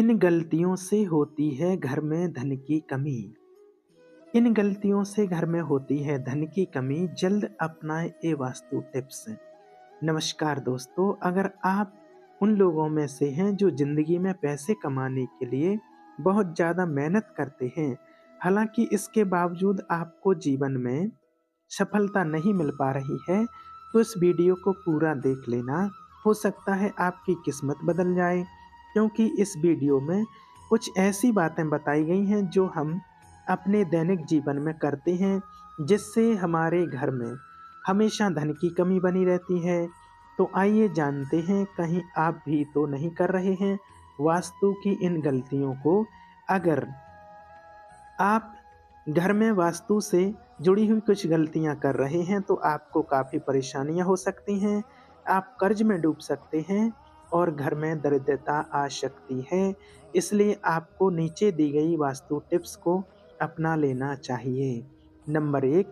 किन गलतियों से होती है घर में धन की कमी? किन गलतियों से घर में होती है धन की कमी? जल्द अपनाएं ये वास्तु टिप्स। नमस्कार दोस्तों, अगर आप उन लोगों में से हैं जो जिंदगी में पैसे कमाने के लिए बहुत ज़्यादा मेहनत करते हैं, हालांकि इसके बावजूद आपको जीवन में सफलता नहीं मिल पा रही है, तो इस वीडियो को पूरा देख लेना। हो सकता है आपकी किस्मत बदल जाए, क्योंकि इस वीडियो में कुछ ऐसी बातें बताई गई हैं जो हम अपने दैनिक जीवन में करते हैं, जिससे हमारे घर में हमेशा धन की कमी बनी रहती है। तो आइए जानते हैं, कहीं आप भी तो नहीं कर रहे हैं वास्तु की इन गलतियों को। अगर आप घर में वास्तु से जुड़ी हुई कुछ गलतियां कर रहे हैं तो आपको काफ़ी परेशानियां हो सकती हैं। आप कर्ज में डूब सकते हैं और घर में दरिद्रता आ सकती है। इसलिए आपको नीचे दी गई वास्तु टिप्स को अपना लेना चाहिए। नंबर 1,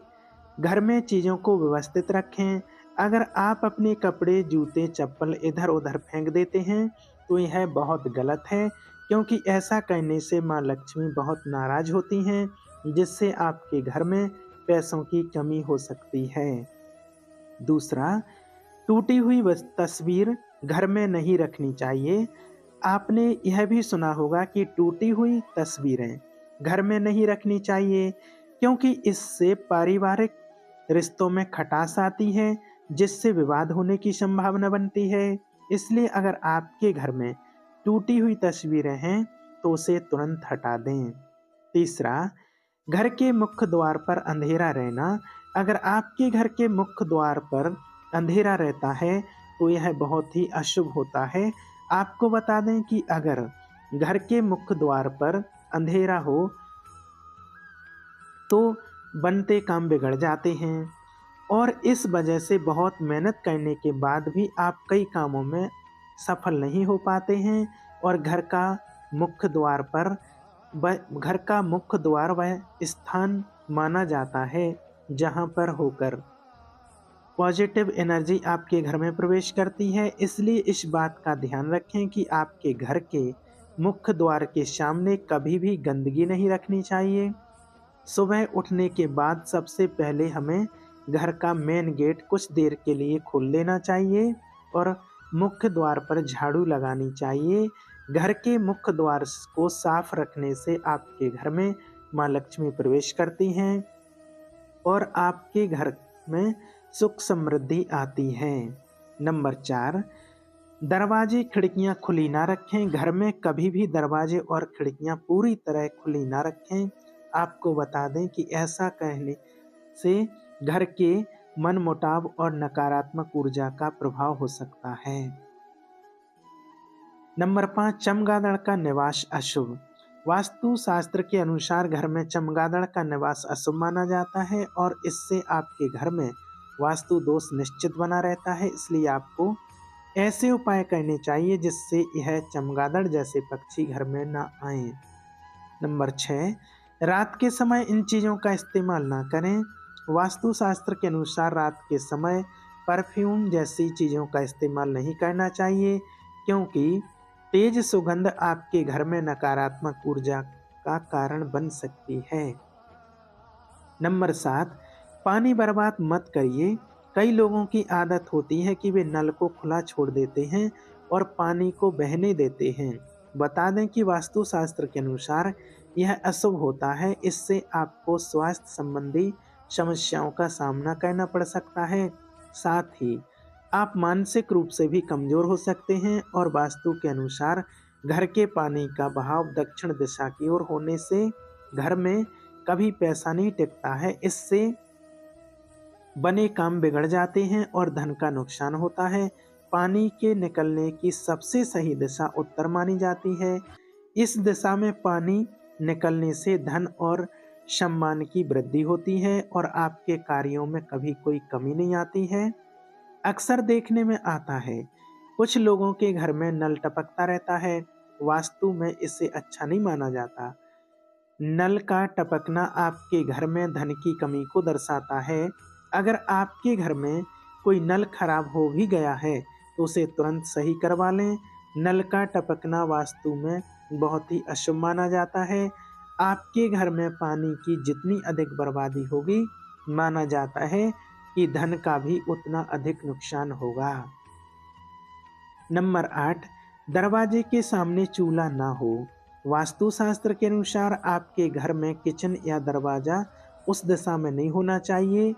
घर में चीज़ों को व्यवस्थित रखें। अगर आप अपने कपड़े, जूते, चप्पल इधर-उधर फेंक देते हैं तो यह बहुत गलत है, क्योंकि ऐसा करने से माँ लक्ष्मी बहुत नाराज होती हैं, जिससे आपके घर में पैसों की कमी हो सकती है। दूसरा, टूटी हुई तस्वीर घर में नहीं रखनी चाहिए। आपने यह भी सुना होगा कि टूटी हुई तस्वीरें घर में नहीं रखनी चाहिए, क्योंकि इससे पारिवारिक रिश्तों में खटास आती है, जिससे विवाद होने की संभावना बनती है। इसलिए अगर आपके घर में टूटी हुई तस्वीरें हैं तो उसे तुरंत हटा दें। तीसरा, घर के मुख्य द्वार पर अंधेरा रहना। अगर आपके घर के मुख्य द्वार पर अंधेरा रहता है तो यह बहुत ही अशुभ होता है। आपको बता दें कि अगर घर के मुख्य द्वार पर अंधेरा हो तो बनते काम बिगड़ जाते हैं, और इस वजह से बहुत मेहनत करने के बाद भी आप कई कामों में सफल नहीं हो पाते हैं। और घर का मुख्य द्वार वह स्थान माना जाता है जहाँ पर होकर पॉजिटिव एनर्जी आपके घर में प्रवेश करती है। इसलिए इस बात का ध्यान रखें कि आपके घर के मुख्य द्वार के सामने कभी भी गंदगी नहीं रखनी चाहिए। सुबह उठने के बाद सबसे पहले हमें घर का मेन गेट कुछ देर के लिए खोल लेना चाहिए और मुख्य द्वार पर झाड़ू लगानी चाहिए। घर के मुख्य द्वार को साफ रखने से आपके घर में माँ लक्ष्मी प्रवेश करती हैं और आपके घर में सुख समृद्धि आती है। नंबर 4, दरवाजे खिड़कियां खुली ना रखें। घर में कभी भी दरवाजे और खिड़कियां पूरी तरह खुली ना रखें। आपको बता दें कि ऐसा कहने से घर के मनमुटाव और नकारात्मक ऊर्जा का प्रभाव हो सकता है। नंबर 5, चमगादड़ का निवास अशुभ। वास्तु शास्त्र के अनुसार घर में चमगादड़ का निवास अशुभ माना जाता है और इससे आपके घर में वास्तु दोष निश्चित बना रहता है। इसलिए आपको ऐसे उपाय करने चाहिए जिससे यह चमगादड़ जैसे पक्षी घर में ना आए। नंबर 6, रात के समय इन चीज़ों का इस्तेमाल ना करें। वास्तुशास्त्र के अनुसार रात के समय परफ्यूम जैसी चीज़ों का इस्तेमाल नहीं करना चाहिए, क्योंकि तेज सुगंध आपके घर में नकारात्मक ऊर्जा का कारण बन सकती है। नंबर 7, पानी बर्बाद मत करिए। कई लोगों की आदत होती है कि वे नल को खुला छोड़ देते हैं और पानी को बहने देते हैं। बता दें कि वास्तुशास्त्र के अनुसार यह अशुभ होता है। इससे आपको स्वास्थ्य संबंधी समस्याओं का सामना करना पड़ सकता है। साथ ही आप मानसिक रूप से भी कमज़ोर हो सकते हैं और वास्तु के अनुसार घर के पानी का बहाव दक्षिण दिशा की ओर होने से घर में कभी पैसा नहीं टिकता है। इससे बने काम बिगड़ जाते हैं और धन का नुकसान होता है। पानी के निकलने की सबसे सही दिशा उत्तर मानी जाती है। इस दिशा में पानी निकलने से धन और सम्मान की वृद्धि होती है और आपके कार्यों में कभी कोई कमी नहीं आती है। अक्सर देखने में आता है कुछ लोगों के घर में नल टपकता रहता है। वास्तु में इसे अच्छा नहीं माना जाता। नल का टपकना आपके घर में धन की कमी को दर्शाता है। अगर आपके घर में कोई नल खराब हो भी गया है तो उसे तुरंत सही करवा लें। नल का टपकना वास्तु में बहुत ही अशुभ माना जाता है। आपके घर में पानी की जितनी अधिक बर्बादी होगी, माना जाता है कि धन का भी उतना अधिक नुकसान होगा। नंबर 8, दरवाजे के सामने चूल्हा ना हो। वास्तुशास्त्र के अनुसार आपके घर में किचन या दरवाजा उस दिशा में नहीं होना चाहिए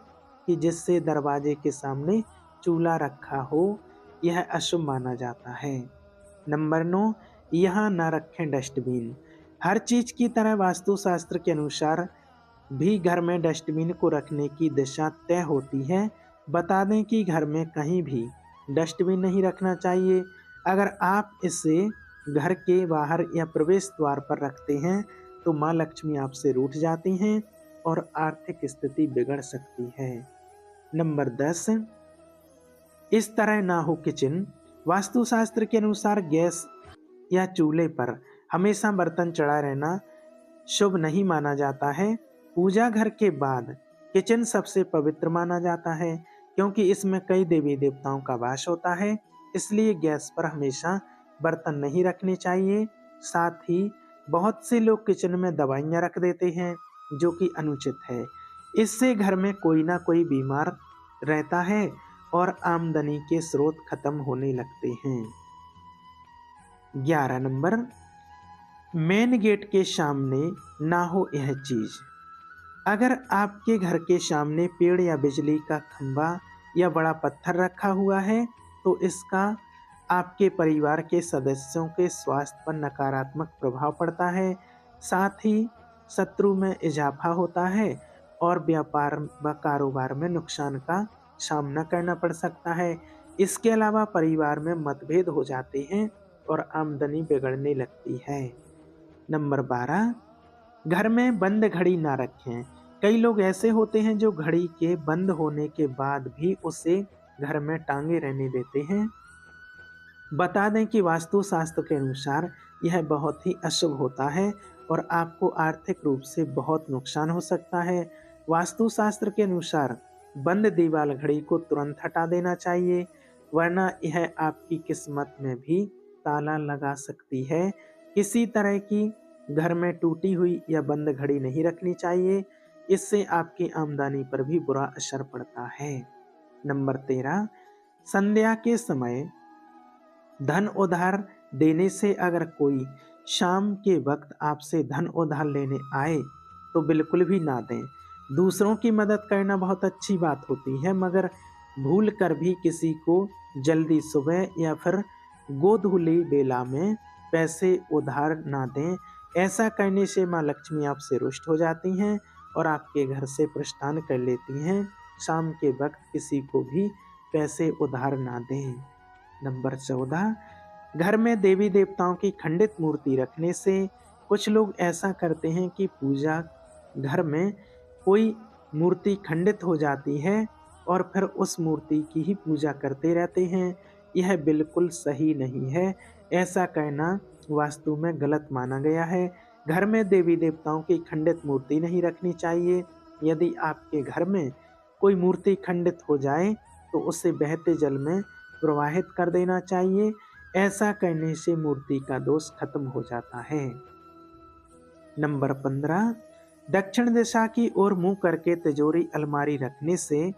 कि जिससे दरवाजे के सामने चूल्हा रखा हो। यह अशुभ माना जाता है। नंबर 9, यहाँ ना रखें डस्टबिन। हर चीज की तरह वास्तुशास्त्र के अनुसार भी घर में डस्टबिन को रखने की दिशा तय होती है। बता दें कि घर में कहीं भी डस्टबिन नहीं रखना चाहिए। अगर आप इसे घर के बाहर या प्रवेश द्वार पर रखते हैं तो माँ लक्ष्मी आपसे रूठ जाती हैं और आर्थिक स्थिति बिगड़ सकती है। नंबर 10, इस तरह ना हो किचन। वास्तुशास्त्र के अनुसार गैस या चूल्हे पर हमेशा बर्तन चढ़ा रहना शुभ नहीं माना जाता है। पूजा घर के बाद किचन सबसे पवित्र माना जाता है क्योंकि इसमें कई देवी देवताओं का वास होता है। इसलिए गैस पर हमेशा बर्तन नहीं रखने चाहिए। साथ ही बहुत से लोग किचन में दवाइयाँ रख देते हैं जो कि अनुचित है। इससे घर में कोई ना कोई बीमार रहता है और आमदनी के स्रोत खत्म होने लगते हैं। 11 नंबर, मेन गेट के सामने ना हो यह चीज। अगर आपके घर के सामने पेड़ या बिजली का खंभा या बड़ा पत्थर रखा हुआ है तो इसका आपके परिवार के सदस्यों के स्वास्थ्य पर नकारात्मक प्रभाव पड़ता है। साथ ही शत्रु में इजाफा होता है और व्यापार व कारोबार में नुकसान का सामना करना पड़ सकता है। इसके अलावा परिवार में मतभेद हो जाते हैं और आमदनी बिगड़ने लगती है। नंबर 12, घर में बंद घड़ी ना रखें। कई लोग ऐसे होते हैं जो घड़ी के बंद होने के बाद भी उसे घर में टांगे रहने देते हैं। बता दें कि वास्तुशास्त्र के अनुसार यह बहुत ही अशुभ होता है और आपको आर्थिक रूप से बहुत नुकसान हो सकता है। वास्तुशास्त्र के अनुसार बंद दीवार घड़ी को तुरंत हटा देना चाहिए, वरना यह आपकी किस्मत में भी ताला लगा सकती है। किसी तरह की घर में टूटी हुई या बंद घड़ी नहीं रखनी चाहिए, इससे आपकी आमदनी पर भी बुरा असर पड़ता है। नंबर 13, संध्या के समय धन उधार देने से अगर कोई शाम के वक्त आपसे धन उधार लेने आए तो बिल्कुल भी ना दें। दूसरों की मदद करना बहुत अच्छी बात होती है, मगर भूल कर भी किसी को जल्दी सुबह या फिर गोधूली बेला में पैसे उधार ना दें। ऐसा करने से माँ लक्ष्मी आपसे रुष्ट हो जाती हैं और आपके घर से प्रस्थान कर लेती हैं। शाम के वक्त किसी को भी पैसे उधार ना दें। नंबर 14, घर में देवी देवताओं की खंडित मूर्ति रखने से कुछ लोग ऐसा करते हैं कि पूजा घर में कोई मूर्ति खंडित हो जाती है और फिर उस मूर्ति की ही पूजा करते रहते हैं। यह बिल्कुल सही नहीं है। ऐसा करना वास्तु में गलत माना गया है। घर में देवी देवताओं की खंडित मूर्ति नहीं रखनी चाहिए। यदि आपके घर में कोई मूर्ति खंडित हो जाए तो उसे बहते जल में प्रवाहित कर देना चाहिए। ऐसा करने से मूर्ति का दोष खत्म हो जाता है। नंबर 15, दक्षिण दिशा की ओर मुंह करके तिजोरी अलमारी रखने से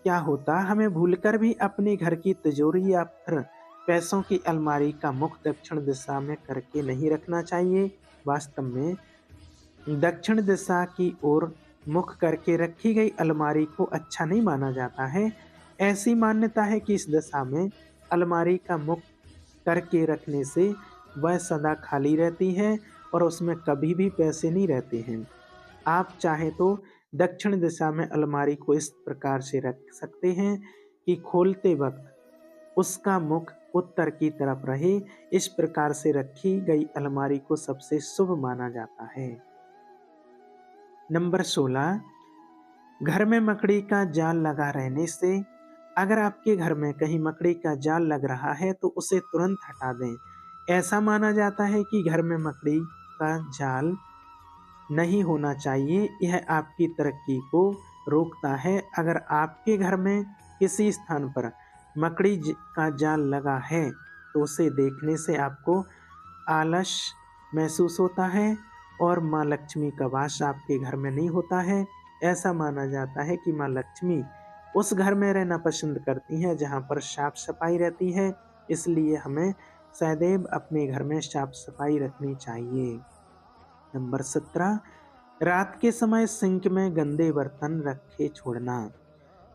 क्या होता, हमें भूलकर भी अपने घर की तिजोरी या फिर पैसों की अलमारी का मुख दक्षिण दिशा में करके नहीं रखना चाहिए। वास्तव में दक्षिण दिशा की ओर मुख करके रखी गई अलमारी को अच्छा नहीं माना जाता है। ऐसी मान्यता है कि इस दिशा में अलमारी का मुख करके रखने से वह सदा खाली रहती है और उसमें कभी भी पैसे नहीं रहते हैं। आप चाहे तो दक्षिण दिशा में अलमारी को इस प्रकार से रख सकते हैं कि खोलते वक्त उसका मुख उत्तर की तरफ रहे। इस प्रकार से रखी गई अलमारी को सबसे शुभ माना जाता है। नंबर 16, घर में मकड़ी का जाल लगा रहने से अगर आपके घर में कहीं मकड़ी का जाल लग रहा है तो उसे तुरंत हटा दें। ऐसा माना जाता है कि घर में मकड़ी का जाल नहीं होना चाहिए, यह आपकी तरक्की को रोकता है। अगर आपके घर में किसी स्थान पर मकड़ी का जाल लगा है तो उसे देखने से आपको आलस महसूस होता है और माँ लक्ष्मी का वास आपके घर में नहीं होता है। ऐसा माना जाता है कि माँ लक्ष्मी उस घर में रहना पसंद करती हैं जहाँ पर साफ सफाई रहती है, इसलिए हमें सदैव अपने घर में साफ सफाई रखनी चाहिए। नंबर 17, रात के समय सिंक में गंदे बर्तन रखे छोड़ना।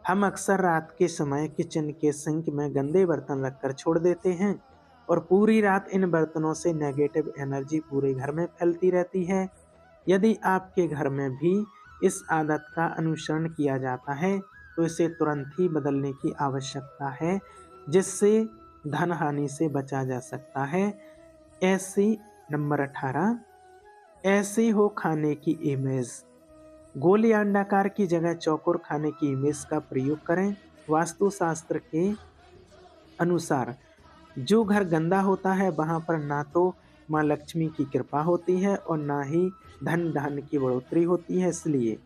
हम अक्सर रात के समय किचन के सिंक में गंदे बर्तन रखकर छोड़ देते हैं और पूरी रात इन बर्तनों से नेगेटिव एनर्जी पूरे घर में फैलती रहती है। यदि आपके घर में भी इस आदत का अनुसरण किया जाता है तो इसे तुरंत ही बदलने की आवश्यकता है, जिससे धन हानि से बचा जा सकता है। ऐसी नंबर 18, ऐसे हो खाने की इमेज। गोल या अंडाकार की जगह चौकोर खाने की इमेज का प्रयोग करें। वास्तुशास्त्र के अनुसार जो घर गंदा होता है वहां पर ना तो माँ लक्ष्मी की कृपा होती है और ना ही धन धान्य की बढ़ोतरी होती है। इसलिए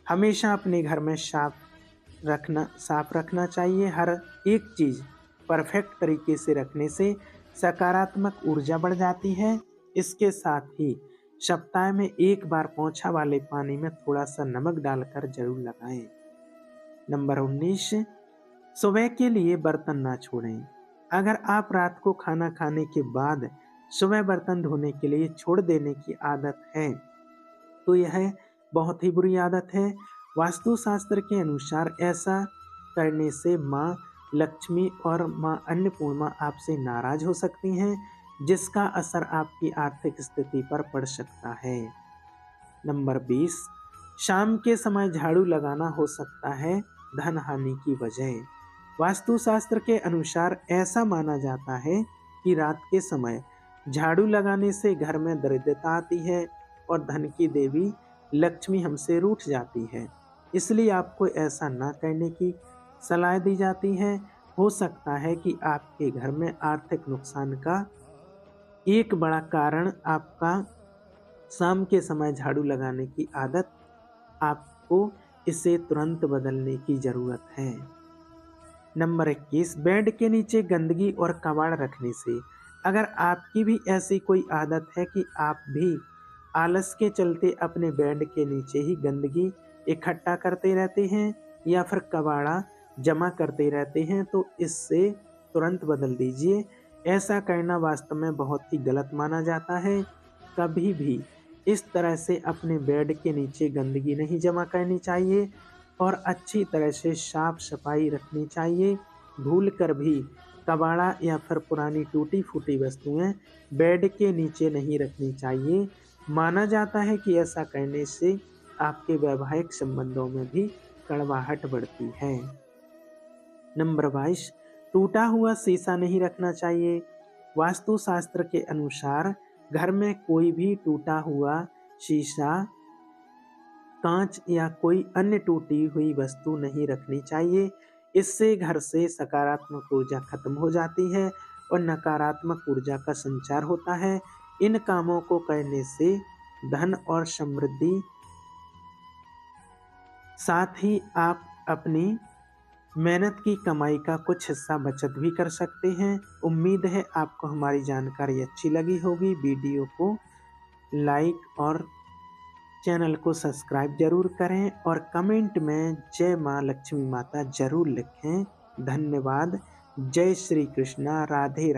हमेशा अपने घर में साफ रखना चाहिए। हर एक चीज परफेक्ट तरीके से रखने से सकारात्मक ऊर्जा बढ़ जाती है। इसके साथ ही सप्ताह में एक बार पोंछा वाले पानी में थोड़ा सा नमक डालकर जरूर लगाएं। नंबर 19, सुबह के लिए बर्तन ना छोड़ें। अगर आप रात को खाना खाने के बाद सुबह बर्तन धोने के लिए छोड़ देने की आदत है तो यह बहुत ही बुरी आदत है। वास्तुशास्त्र के अनुसार ऐसा करने से माँ लक्ष्मी और माँ अन्नपूर्णा आपसे नाराज हो सकती हैं, जिसका असर आपकी आर्थिक स्थिति पर पड़ सकता है। नंबर 20, शाम के समय झाड़ू लगाना हो सकता है धन हानि की वजह। वास्तुशास्त्र के अनुसार ऐसा माना जाता है कि रात के समय झाड़ू लगाने से घर में दरिद्रता आती है और धन की देवी लक्ष्मी हमसे रूठ जाती है। इसलिए आपको ऐसा ना करने की सलाह दी जाती है। हो सकता है कि आपके घर में आर्थिक नुकसान का एक बड़ा कारण आपका शाम के समय झाड़ू लगाने की आदत, आपको इसे तुरंत बदलने की जरूरत है। नंबर 21, बेड के नीचे गंदगी और कबाड़ रखने से। अगर आपकी भी ऐसी कोई आदत है कि आप भी आलस के चलते अपने बेड के नीचे ही गंदगी इकट्ठा करते रहते हैं या फिर कबाड़ा जमा करते रहते हैं तो इससे तुरंत बदल दीजिए। ऐसा करना वास्तव में बहुत ही गलत माना जाता है। कभी भी इस तरह से अपने बेड के नीचे गंदगी नहीं जमा करनी चाहिए और अच्छी तरह से साफ सफाई रखनी चाहिए। भूल कर भी कबाड़ा या फिर पुरानी टूटी फूटी वस्तुएं बेड के नीचे नहीं रखनी चाहिए। माना जाता है कि ऐसा करने से आपके वैवाहिक संबंधों में भी कड़वाहट बढ़ती है। नंबर 22, टूटा हुआ शीशा नहीं रखना चाहिए। वास्तुशास्त्र के अनुसार घर में कोई भी टूटा हुआ शीशा, कांच या कोई अन्य टूटी हुई वस्तु नहीं रखनी चाहिए। इससे घर से सकारात्मक ऊर्जा खत्म हो जाती है और नकारात्मक ऊर्जा का संचार होता है। इन कामों को करने से धन और समृद्धि, साथ ही आप अपनी मेहनत की कमाई का कुछ हिस्सा बचत भी कर सकते हैं। उम्मीद है आपको हमारी जानकारी अच्छी लगी होगी। वीडियो को लाइक और चैनल को सब्सक्राइब जरूर करें और कमेंट में जय माँ लक्ष्मी माता जरूर लिखें। धन्यवाद। जय श्री कृष्णा। राधे राधे।